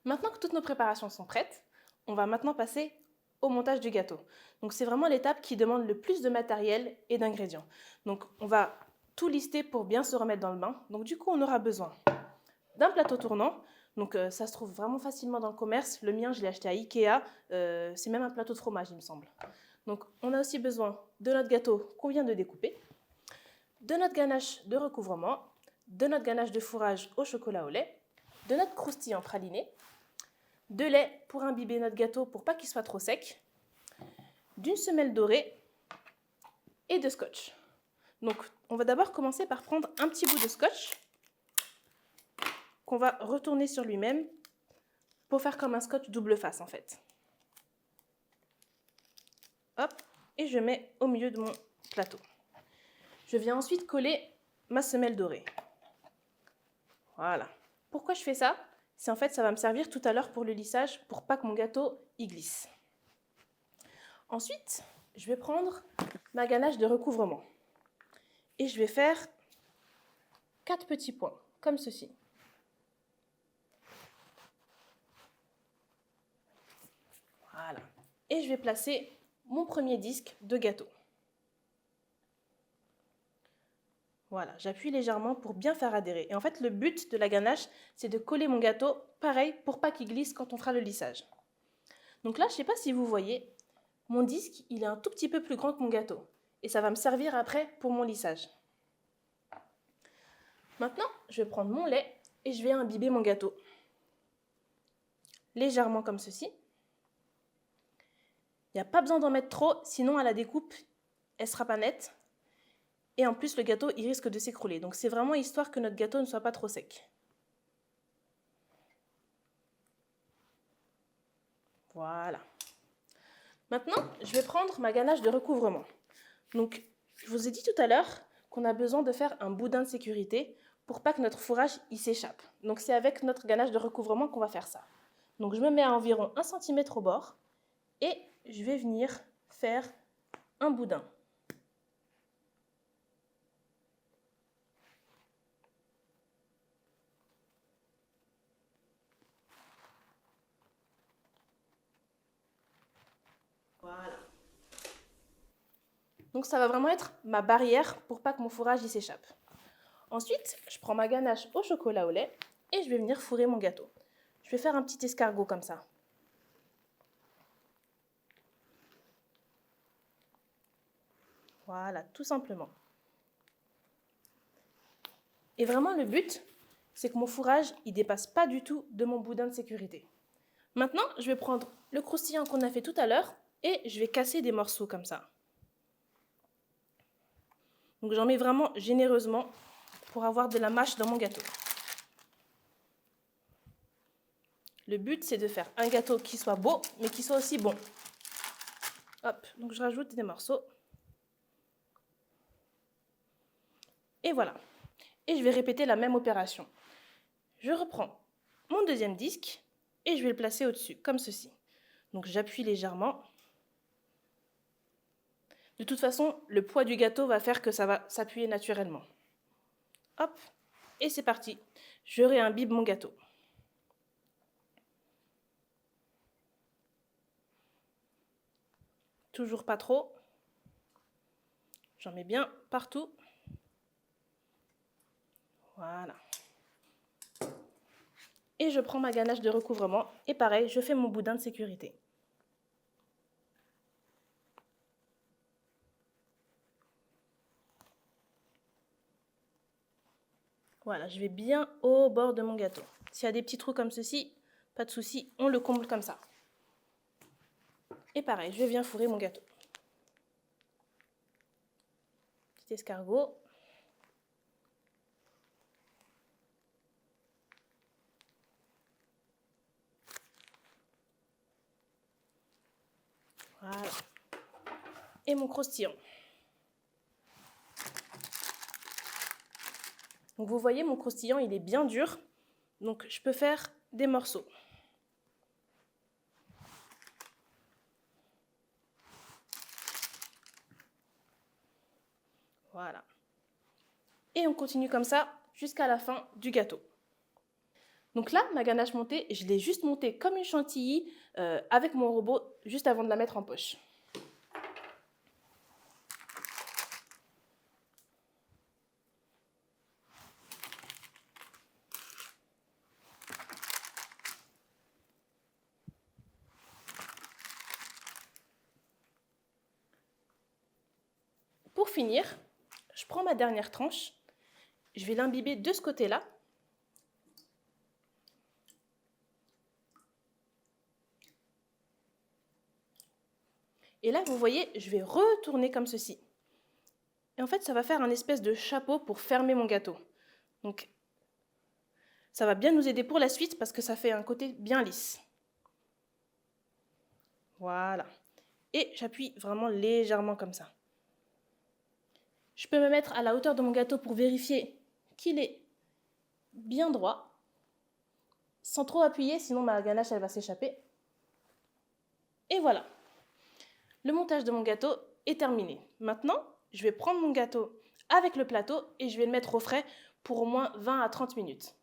Maintenant que toutes nos préparations sont prêtes, on va maintenant passer au montage du gâteau. Donc c'est vraiment l'étape qui demande le plus de matériel et d'ingrédients. Donc on va tout lister pour bien se remettre dans le bain. Donc du coup on aura besoin d'un plateau tournant. Donc ça se trouve vraiment facilement dans le commerce. Le mien je l'ai acheté à Ikea. C'est même un plateau de fromage il me semble. Donc on a aussi besoin de notre gâteau qu'on vient de découper, de notre ganache de recouvrement, de notre ganache de fourrage au chocolat au lait, de notre croustillant praliné, de lait pour imbiber notre gâteau pour pas qu'il soit trop sec, d'une semelle dorée et de scotch. Donc on va d'abord commencer par prendre un petit bout de scotch qu'on va retourner sur lui-même pour faire comme un scotch double face en fait. Hop, et je mets au milieu de mon plateau. Je viens ensuite coller ma semelle dorée. Voilà. Pourquoi je fais ça? C'est en fait, ça va me servir tout à l'heure pour le lissage, pour pas que mon gâteau y glisse. Ensuite, je vais prendre ma ganache de recouvrement. Et je vais faire 4 petits points, comme ceci. Voilà. Et je vais placer mon premier disque de gâteau. Voilà, j'appuie légèrement pour bien faire adhérer. Et en fait, le but de la ganache, c'est de coller mon gâteau, pareil, pour pas qu'il glisse quand on fera le lissage. Donc là, je ne sais pas si vous voyez, mon disque, il est un tout petit peu plus grand que mon gâteau. Et ça va me servir après pour mon lissage. Maintenant, je vais prendre mon lait et je vais imbiber mon gâteau. Légèrement comme ceci. Il n'y a pas besoin d'en mettre trop, sinon à la découpe, elle ne sera pas nette. Et en plus, le gâteau, il risque de s'écrouler. Donc c'est vraiment histoire que notre gâteau ne soit pas trop sec. Voilà. Maintenant, je vais prendre ma ganache de recouvrement. Donc, je vous ai dit tout à l'heure qu'on a besoin de faire un boudin de sécurité pour pas que notre fourrage il s'échappe. Donc c'est avec notre ganache de recouvrement qu'on va faire ça. Donc je me mets à environ 1 cm au bord et je vais venir faire un boudin. Voilà. Donc ça va vraiment être ma barrière pour pas que mon fourrage il s'échappe. Ensuite, je prends ma ganache au chocolat au lait et je vais venir fourrer mon gâteau. Je vais faire un petit escargot comme ça. Voilà, tout simplement. Et vraiment, le but, c'est que mon fourrage, il ne dépasse pas du tout de mon boudin de sécurité. Maintenant, je vais prendre le croustillant qu'on a fait tout à l'heure et je vais casser des morceaux comme ça. Donc j'en mets vraiment généreusement pour avoir de la mâche dans mon gâteau. Le but, c'est de faire un gâteau qui soit beau, mais qui soit aussi bon. Hop, donc je rajoute des morceaux. Et voilà. Et je vais répéter la même opération. Je reprends mon deuxième disque et je vais le placer au-dessus, comme ceci. Donc j'appuie légèrement. De toute façon, le poids du gâteau va faire que ça va s'appuyer naturellement. Hop, et c'est parti. Je réimbibe mon gâteau. Toujours pas trop. J'en mets bien partout. Voilà. Et je prends ma ganache de recouvrement et pareil, je fais mon boudin de sécurité. Voilà, je vais bien au bord de mon gâteau. S'il y a des petits trous comme ceci, pas de souci, on le comble comme ça. Et pareil, je viens fourrer mon gâteau. Petit escargot. Voilà. Et mon croustillant. Donc vous voyez, mon croustillant, il est bien dur. Donc je peux faire des morceaux. Voilà. Et on continue comme ça jusqu'à la fin du gâteau. Donc là, ma ganache montée, je l'ai juste montée comme une chantilly avec mon robot juste avant de la mettre en poche. Pour finir, je prends ma dernière tranche, je vais l'imbiber de ce côté-là. Et là, vous voyez, je vais retourner comme ceci. Et en fait, ça va faire un espèce de chapeau pour fermer mon gâteau. Donc, ça va bien nous aider pour la suite parce que ça fait un côté bien lisse. Voilà. Et j'appuie vraiment légèrement comme ça. Je peux me mettre à la hauteur de mon gâteau pour vérifier qu'il est bien droit, sans trop appuyer, sinon ma ganache elle va s'échapper. Et voilà. Le montage de mon gâteau est terminé. Maintenant, je vais prendre mon gâteau avec le plateau et je vais le mettre au frais pour au moins 20 à 30 minutes.